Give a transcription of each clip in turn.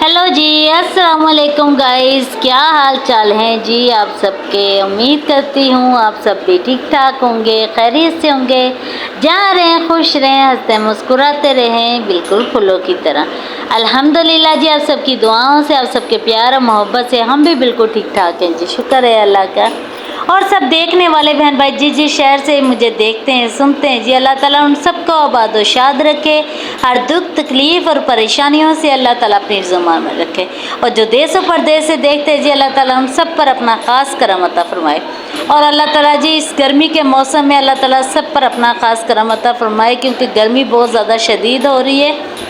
Hello जी, अस्सलाम वालेकुम guys. क्या हाल चाल हैं जी आप सबके। उम्मीद करती हूँ आप सब भी ठीक ठाक होंगे, खैरियत से होंगे। जहाँ रहें खुश रहें, हंसते मुस्कुराते रहें, बिल्कुल फूलों की तरह। अल्हम्दुलिल्लाह जी, आप सबकी दुआओं से, आप सबके प्यार और मोहब्बत से हम भी बिल्कुल ठीक ठाक हैं जी। शुक्र है अल्लाह का। और सब देखने वाले बहन भाई जिस शहर से मुझे देखते हैं सुनते हैं जी, अल्लाह ताला उन सबको आबाद व शाद रखे। हर दुख तकलीफ़ और परेशानियों से अल्लाह ताला अपनी ज़ुबान में रखे। और जो देश और परदेश से देखते हैं जी, अल्लाह ताला उन सब पर अपना ख़ास करम अता फरमाए। और अल्लाह ताला जी इस गर्मी के मौसम में अल्लाह ताला सब पर अपना ख़ास करम अता फरमाए, क्योंकि गर्मी बहुत ज़्यादा शदीद हो रही है।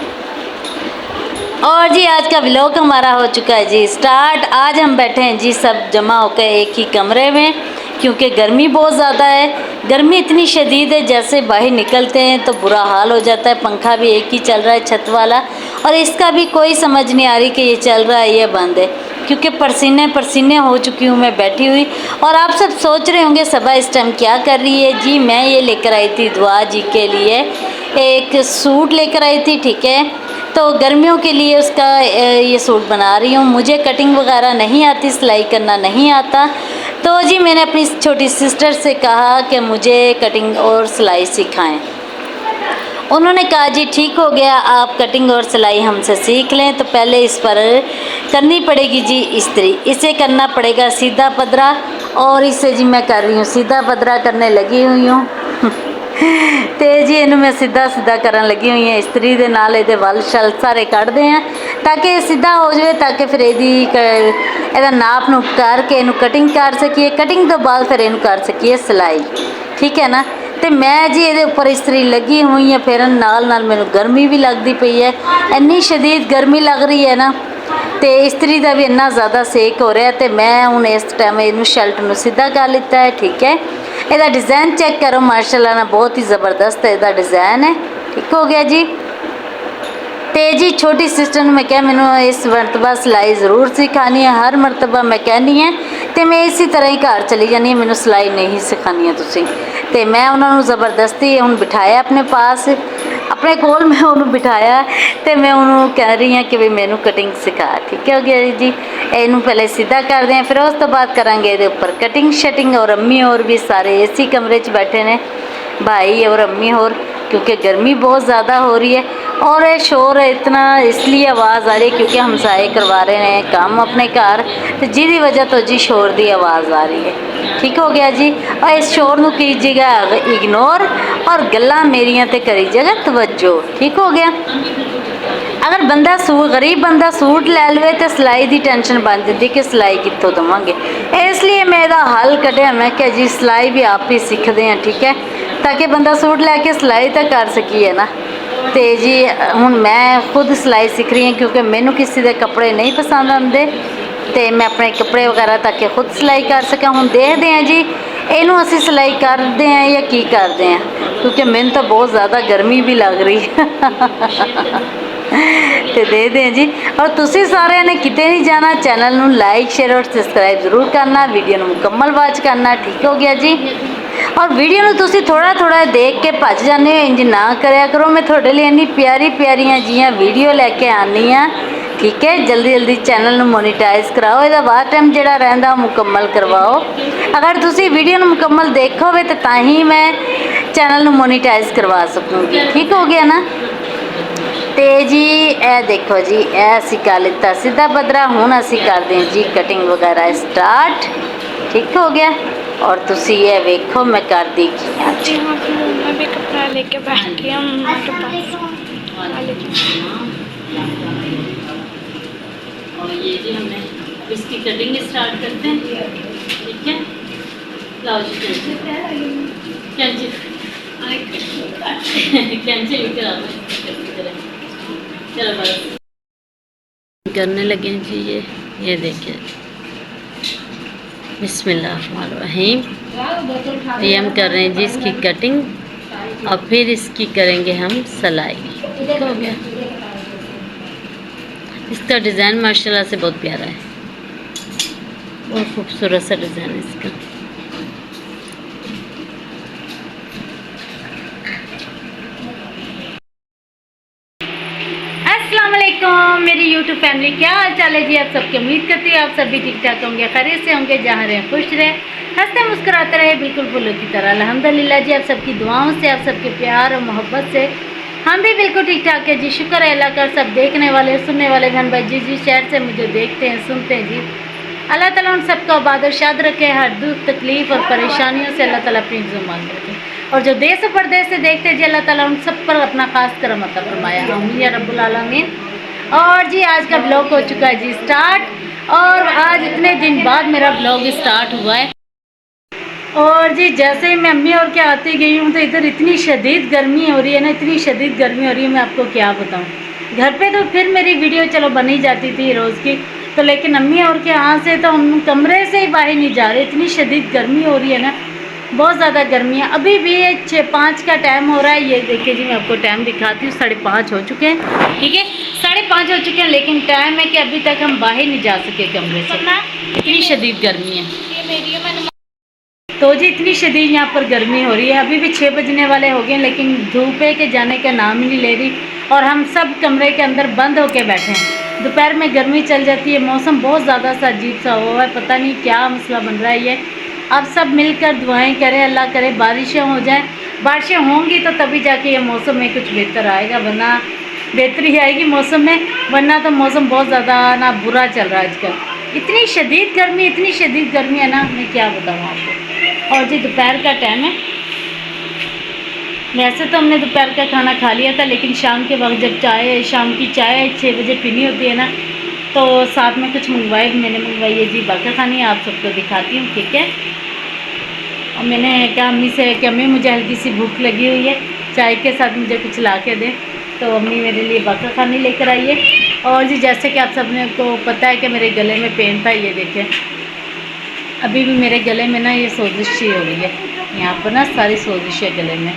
और जी आज का व्लॉग हमारा हो चुका है जी स्टार्ट। आज हम बैठे हैं जी सब जमा होकर एक ही कमरे में, क्योंकि गर्मी बहुत ज़्यादा है। गर्मी इतनी शदीद है, जैसे बाहर निकलते हैं तो बुरा हाल हो जाता है। पंखा भी एक ही चल रहा है छत वाला, और इसका भी कोई समझ नहीं आ रही कि ये चल रहा है या बंद है, क्योंकि पसीने पसीने हो चुकी हूँ मैं बैठी हुई। और आप सब सोच रहे होंगे सबा इस टाइम क्या कर रही है जी। मैं ये लेकर आई थी दुआ जी के लिए एक सूट लेकर आई थी, ठीक है। तो गर्मियों के लिए उसका ये सूट बना रही हूँ। मुझे कटिंग वगैरह नहीं आती, सिलाई करना नहीं आता। तो जी मैंने अपनी छोटी सिस्टर से कहा कि मुझे कटिंग और सिलाई सिखाएं। उन्होंने कहा जी ठीक हो गया, आप कटिंग और सिलाई हमसे सीख लें। तो पहले इस पर करनी पड़ेगी जी इस्त्री। इसे करना पड़ेगा सीधा पदरा, और इसे जी मैं कर रही हूँ सीधा पदरा करने लगी हुई हूँ। तो जी इन्हू मैं सीधा सीधा करन लगी हुई है। इस्त्री दे नाल इहदे वल शल सारे कढ़दे हैं ताकि सीधा हो जाए, ताकि फिर इहदा नाप नूप करके इनू कटिंग कर सकीए। कटिंग तो बाद फिर इनू कर सकीए सिलाई, ठीक है ना। तो मैं जी ये उपर इस्त्री लगी हुई है, फिर नाल नाल मैनू गर्मी भी लगती पई है। इन्नी शदीद गर्मी लग रही है ना, तो इस्त्री का भी इन्ना ज़्यादा सेक हो रहा है। तो मैं हूँ इस टाइम इनू शर्ट में सीधा कर लिता है, ठीक है। इसका डिज़ाइन चेक करो, माशाल्लाह ना बहुत ही ज़बरदस्त है इसका डिज़ाइन है। ठीक हो गया जी। तो जी छोटी सिस्टर ने मैं क्या मैनू इस मरतबा सिलाई ज़रूर सिखानी है। हर मरतबा मैं कहनी है तो मैं इसी तरह ही घर चली जानी है, मैनू सिलाई नहीं सिखानी है तुसी। तो मैं उन्होंने ज़बरदस्ती हूँ बिठाया अपने पास, अपने कोल मैं उन्होंने बिठाया। तो मैं उन्होंने कह रही हाँ कि भी मैनू कटिंग सिखा। ठीक है हो गया जी। इनू पहले सीधा कर दें, फिर उस तो बाद करांगे ये उपर कटिंग शटिंग। और अम्मी और भी सारे इसी कमरे च बैठे ने, भाई और अम्मी और, क्योंकि गर्मी बहुत ज़्यादा हो रही है। और ये शोर इतना इसलिए आवाज़ आ रही है क्योंकि हमसाए करवा रहे हैं काम अपने घर, तो जिसकी वजह तो जी शोर की आवाज़ आ रही है। ठीक हो गया जी। और इस शोर को कीजिएगा इग्नोर, और गल्लां मेरियां ते करीजिएगा तवज्जो। ठीक हो गया। अगर बंदा गरीब बंदा सूट लै लवे तो सिलाई की टेंशन बन जाती कि सिलाई कितों देवांगे। इसलिए मैं इसका हल कढ़िया, मैं क्या जी सिलाई भी आप ही सीखते हैं, ठीक है, ताकि बंदा सूट लैके सिलाई तो कर सकीए ना। तो जी हूँ मैं खुद सिलाई सीख रही हूँ, क्योंकि मैनू किसी के कपड़े नहीं पसंद आते, तो मैं अपने कपड़े वगैरह ताकि खुद सिलाई कर सकें। हूँ देखते हैं जी इनू असी सिलाई करते हैं या की करते हैं, क्योंकि मैनू तो बहुत ज़्यादा गर्मी भी लग रही है। तो दे दें जी। और तुसी सारे ने किते नहीं जाना, चैनल नू लाइक शेयर और सबसक्राइब जरूर करना, वीडियो नू मुकम्मल वाच करना। ठीक हो गया जी। और वीडियो नू तुसी थोड़ा थोड़ा देख के भज जाते हो, इंज ना करया करो। मैं थोड़े लिए इन्नी प्यारी प्यारियां जियां वीडियो लैके आनी हाँ, ठीक है। जल्दी जल्दी चैनल नू मोनीटाइज कराओ, इसका वाच टाइम जोड़ा रहिंदा मुकम्मल करवाओ। अगर तुसी वीडियो नू मुकम्मल देखोगे तो ताही मैं चैनल नू मोनीटाइज करवा सकूँगी। ठीक हो गया ना। तो जी ए देखो जी ए असी कर लिता सीधा पदरा। हुण असी करते हैं जी कटिंग वगैरह स्टार्ट। ठीक हो गया। और तुसी ये वेखो मैं कर दी की हाँ जी। मैं भी कपड़ा लेके बैठ गया मम्मा के पास। और ये जी हमने इसकी कटिंग स्टार्ट करते हैं, ठीक है। ब्लाउज कैंची कैंची लेकर आओ। चलो बस करने लगे हैं जी। ये देखिए बिस्मिल्लाहिर्रहमानिर्रहीम। ये हम कर रहे हैं जी इसकी कटिंग, और फिर इसकी करेंगे हम सिलाई। ठीक हो गया। इसका डिज़ाइन माशाल्लाह से बहुत प्यारा है, बहुत खूबसूरत सा डिज़ाइन है इसका। अस्सलाम वालेकुम अस्सलाम मेरी यूट्यूब फैमिली, क्या हाल चाल है जी आप सबकी। उम्मीद करती है आप सभी ठीक ठाक होंगे, खैरियत से होंगे, जहाँ रहें खुश रहें, हंसते मुस्कुराते रहे, बिल्कुल फूलों की तरह। अल्हम्दुलिल्लाह जी, आप सबकी दुआओं से, आप सबके प्यार और मोहब्बत से हम भी बिल्कुल ठीक ठाक है जी। शुक्र है अल्लाह का। सब देखने वाले सुनने वाले बहन भाई जिस जिस शहर से मुझे देखते हैं सुनते हैं जी, अल्लाह ताला उन सबको आबाद और शाद रखे। हर दुख तकलीफ़ और परेशानियों से अल्लाह ताला अपनी जुबान रखे, और जो देश और परदेश से देखते हैं जी, अल्लाह ताला उन सब पर अपना खास करम अता फरमाया, आमीन या रब्बुल आलमीन। और जी आज का ब्लॉग हो चुका है जी स्टार्ट, और आज इतने दिन बाद मेरा ब्लॉग स्टार्ट हुआ है। और जी जैसे ही मैं अम्मी और क्या आती गई हूँ तो इधर इतनी शदीद गर्मी हो रही है ना, इतनी शदीद गर्मी हो रही है, मैं आपको क्या बताऊँ। घर पे तो फिर मेरी वीडियो चलो बन ही जाती थी रोज़ की, तो लेकिन अम्मी और के यहाँ से तो हम कमरे से ही बाहर नहीं जा रहे, इतनी शदीद गर्मी हो रही है ना, बहुत ज़्यादा गर्मी है। अभी भी 6-5 का टाइम हो रहा है। ये देखिए जी, मैं आपको टाइम दिखाती हूँ, 5:30 हो चुके हैं, ठीक है 5:30 हो चुके हैं, लेकिन टाइम है कि अभी तक हम बाहर नहीं जा सके कमरे से, इतनी शदीद गर्मी है। तो जी इतनी शदीद यहाँ पर गर्मी हो रही है। अभी भी 6 बजने वाले हो गए, लेकिन धूप है के जाने का नाम ही नहीं ले रही, और हम सब कमरे के अंदर बंद होके बैठे हैं। दोपहर में गर्मी चल जाती है, मौसम बहुत ज़्यादा सा अजीब सा हुआ है, पता नहीं क्या मसला बन रहा है ये। अब सब मिलकर दुआएं करें, अल्लाह करे बारिशें हो जाएं। बारिशें होंगी तो तभी जाके ये मौसम में कुछ बेहतर आएगा, वरना बेहतरी आएगी मौसम में, वरना तो मौसम बहुत ज़्यादा ना बुरा चल रहा है आजकल। इतनी शदीद गर्मी है ना, मैं क्या बताऊँ आपको। और जी दोपहर का टाइम है, वैसे तो हमने दोपहर का खाना खा लिया था, लेकिन शाम के वक्त जब शाम की चाय 6 बजे पीनी होती है ना, तो साथ में कुछ मैंने मंगवाई है जी बाकर खानी, आप सबको दिखाती हूँ, ठीक है। और मैंने कहा अम्मी से कि अम्मी मुझे हल्की सी भूख लगी हुई है, चाय के साथ मुझे कुछ ला के दें, तो अम्मी मेरे लिए बाकर खानी लेकर आई है। और जी जैसे कि आप सबने को पता है कि मेरे गले में पेन था, ये देखें अभी भी मेरे गले में ना ये सोजिश सी हो रही है, यहाँ पर ना सारी सोजिश है गले में।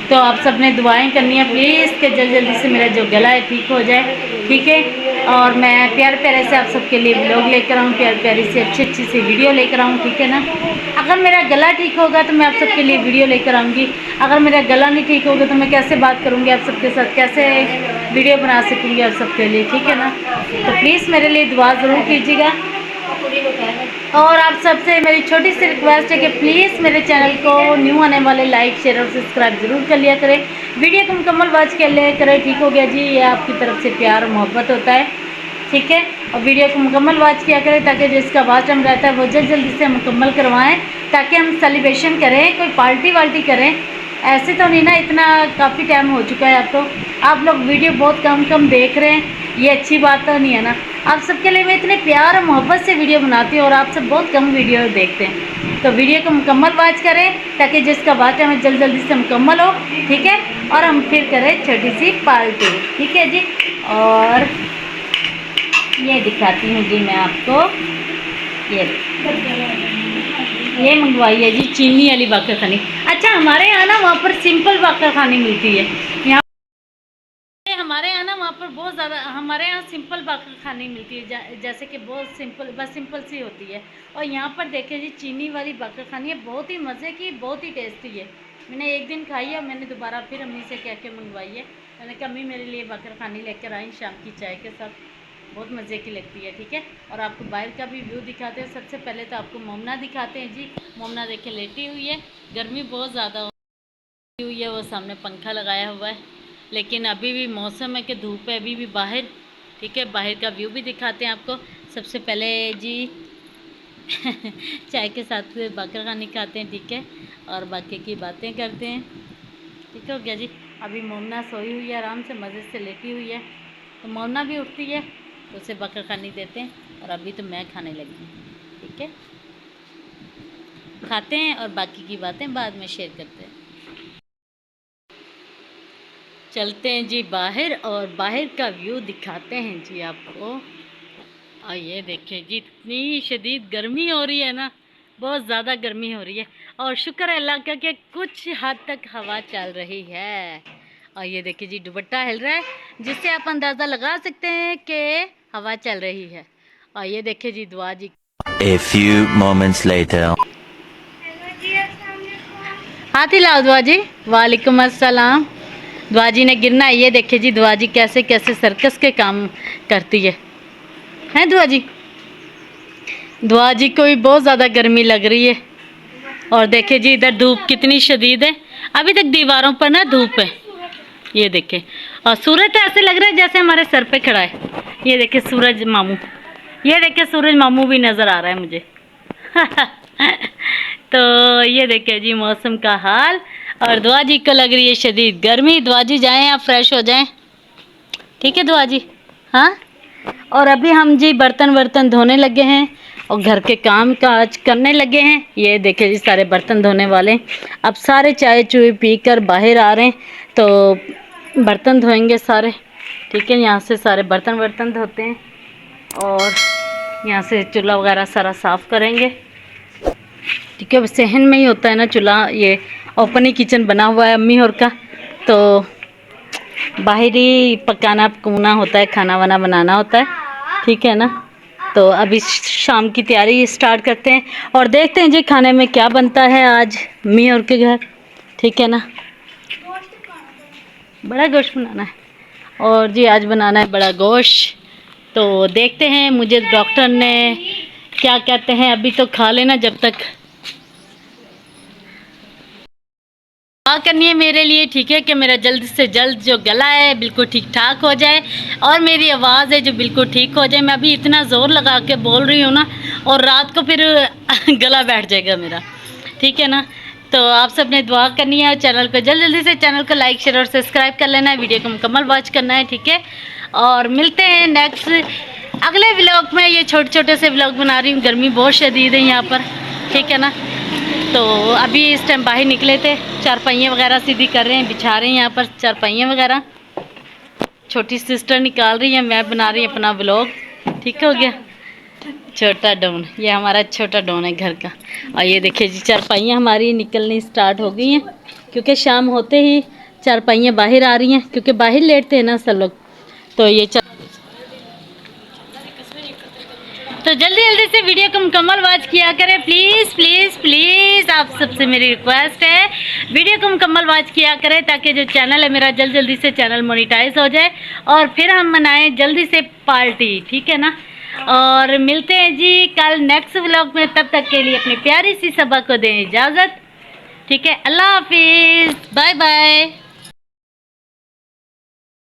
तो आप सब ने दुआएं करनी है प्लीज़ कि जल्दी से मेरा जो गला है ठीक हो जाए, ठीक है। और मैं प्यार प्यारे से आप सबके लिए व्लॉग लेकर आऊँ, प्यार प्यारी से अच्छी सी वीडियो लेकर आऊँ, ठीक है ना। अगर मेरा गला ठीक होगा तो मैं आप सबके लिए वीडियो लेकर आऊँगी, अगर मेरा गला नहीं ठीक होगा तो मैं कैसे बात करूँगी आप सबके साथ, कैसे वीडियो बना सकूँगी आप सबके लिए, ठीक है ना। तो प्लीज़ मेरे लिए दुआ ज़रूर कीजिएगा। और आप सबसे मेरी छोटी सी रिक्वेस्ट है कि प्लीज़ मेरे चैनल को न्यू आने वाले लाइक शेयर और सब्सक्राइब ज़रूर कर लिया करें, वीडियो को मुकम्मल वॉच कर लिया करें, ठीक हो गया जी। ये आपकी तरफ से प्यार और मोहब्बत होता है, ठीक है। और वीडियो को मुकम्मल वॉच किया करें ताकि जिसका वॉच टाइम रहता है वो जल्दी से मुकम्मल करवाएं, ताकि हम सेलिब्रेशन करें, कोई पार्टी करें। ऐसे तो नहीं ना, इतना काफ़ी टाइम हो चुका है। अब तो आप लोग वीडियो बहुत कम देख रहे हैं, ये अच्छी बात तो नहीं है ना। आप सबके लिए मैं इतने प्यार और मोहब्बत से वीडियो बनाती हूँ, और आप सब बहुत कम वीडियो देखते हैं, तो वीडियो को मुकम्मल वॉच करें ताकि जिसका वॉच टाइम जल्दी से मुकम्मल हो, ठीक है। और हम फिर करें छोटी सी पार्टी, ठीक है जी। और ये दिखाती हूँ जी मैं आपको, ये मंगवाई है जी चीनी वाली बाकर खानी। अच्छा हमारे यहाँ ना वहाँ पर सिंपल बाकर खानी मिलती है, यहाँ हमारे यहाँ ना वहाँ पर बहुत ज़्यादा, हमारे यहाँ सिंपल बाकर खानी मिलती है, जैसे कि बहुत सिंपल, बस सिंपल सी होती है। और यहाँ पर देखिए जी चीनी वाली बाकर खानी है, बहुत ही मज़े की, बहुत ही टेस्टी है। मैंने एक दिन खाई है, मैंने दोबारा फिर अम्मी से कह के मंगवाई है। मैंने कहा अम्मी मेरे लिए बाकर खानी लेकर आई शाम की चाय के साथ, बहुत मज़े की लगती है, ठीक है। और आपको बाहर का भी व्यू दिखाते हैं। सबसे पहले तो आपको मोमना दिखाते हैं जी। मोमना देखें लेटी हुई है, गर्मी बहुत ज़्यादा हुई है, वो सामने पंखा लगाया हुआ है, लेकिन अभी भी मौसम है कि धूप है अभी भी बाहर, ठीक है। बाहर का व्यू भी दिखाते हैं आपको। सबसे पहले जी चाय के साथ बाकर खानी खाते हैं, ठीक है, और बाकी की बातें करते हैं, ठीक हो गया जी। अभी मोमना सोई हुई है, आराम से मज़े से लेटी हुई है, तो मोमना भी उठती है तो उसे बाकर खानी देते हैं। और अभी तो मैं खाने लगी हूँ, ठीक है। खाते हैं और बाकी की बातें बाद में शेयर करते हैं। चलते हैं जी बाहर, और बाहर का व्यू दिखाते हैं जी आपको। और ये देखिए जी इतनी शदीद गर्मी हो रही है ना, बहुत ज़्यादा गर्मी हो रही है, और शुक्र है अल्लाह का कि कुछ हद तक हवा चल रही है। और ये देखिए जी दुपट्टा हिल रहा है, जिससे आप अंदाज़ा लगा सकते हैं कि हवा चल रही है। और ये देखिए जी दुआ जी। A few moments later. हाथ हिलाओ दुआ जी। वालेकुम अस्सलाम। दुआ जी ने गिरना है। ये देखिए जी दुआ जी कैसे कैसे सर्कस के काम करती है, हैं दुआ जी? दुआ जी को भी बहुत ज़्यादा गर्मी लग रही है। और देखिए जी इधर धूप कितनी शदीद है, अभी तक दीवारों पर ना धूप है। ये देखिए, और सूरज तो ऐसे लग रहा है जैसे हमारे सर पे खड़ा है। ये देखिए सूरज मामू, ये देखिए सूरज मामू भी नज़र आ रहा है मुझे। तो ये देखिए जी मौसम का हाल। और दुआ जी को लग रही है शदीद गर्मी। दुआ जी जाएँ आप फ्रेश हो जाएं, ठीक है दुआ जी? हाँ। और अभी हम जी बर्तन वर्तन धोने लगे हैं और घर के काम काज करने लगे हैं। ये देखिए जी सारे बर्तन धोने वाले अब सारे चाय चुई पी कर बाहर आ रहे हैं, तो बर्तन धोएंगे सारे, ठीक है? यहाँ से सारे बर्तन वर्तन धोते हैं और यहाँ से चूल्हा वगैरह सारा साफ़ करेंगे, ठीक है? सहन में ही होता है ना चूल्हा, ये ओपन ही किचन बना हुआ है अम्मी और का, तो बाहर ही पकाना पकूना होता है, खाना वाना बनाना होता है, ठीक है ना? तो अभी शाम की तैयारी स्टार्ट करते हैं और देखते हैं जी खाने में क्या बनता है आज अम्मी और के घर, ठीक है ना? बड़ा गोश्त बनाना है और जी आज बनाना है बड़ा गोश्त। तो देखते हैं, मुझे डॉक्टर ने क्या कहते हैं, अभी तो खा लेना जब तक। दुआ करनी है मेरे लिए, ठीक है? कि मेरा जल्द से जल्द जो गला है बिल्कुल ठीक ठाक हो जाए और मेरी आवाज़ है जो बिल्कुल ठीक हो जाए। मैं अभी इतना ज़ोर लगा के बोल रही हूँ ना, और रात को फिर गला बैठ जाएगा मेरा, ठीक है ना? तो आप सब ने दुआ करनी है और चैनल को जल्दी से चैनल को लाइक शेयर और सब्सक्राइब कर लेना है, वीडियो को मुकम्मल वॉच करना है, ठीक है? और मिलते हैं नेक्स्ट अगले व्लॉग में। ये छोटे छोटे से व्लॉग बना रही हूँ, गर्मी बहुत शदीद है यहाँ पर, ठीक है ना? तो अभी इस टाइम बाहर निकले थे, चारपाइयाँ वगैरह सीधी कर रहे हैं, बिछा रहे हैं यहाँ पर चारपाइयाँ वगैरह। छोटी सिस्टर निकाल रही है, मैं बना रही हूँ अपना व्लॉग, ठीक हो गया? छोटा डॉन, ये हमारा छोटा डॉन है घर का। और ये देखिए जी चारपाइयाँ हमारी निकलनी स्टार्ट हो गई हैं, क्योंकि शाम होते ही चारपाइयाँ बाहर आ रही हैं, क्योंकि बाहर लेटते हैं ना सब लोग। तो ये तो जल्दी जल्दी से वीडियो को मुकम्मल वॉच किया करें, प्लीज़ प्लीज़ प्लीज़, आप सबसे मेरी रिक्वेस्ट है वीडियो को मुकम्मल वॉच किया करें, ताकि जो चैनल है मेरा जल्दी से चैनल मोनेटाइज हो जाए और फिर हम मनाएं जल्दी से पार्टी, ठीक है ना? और मिलते हैं जी कल नेक्स्ट व्लॉग में, तब तक के लिए अपनी प्यारी सी सबा को दें इजाज़त, ठीक है? अल्लाह हाफिज़, बाय बाय।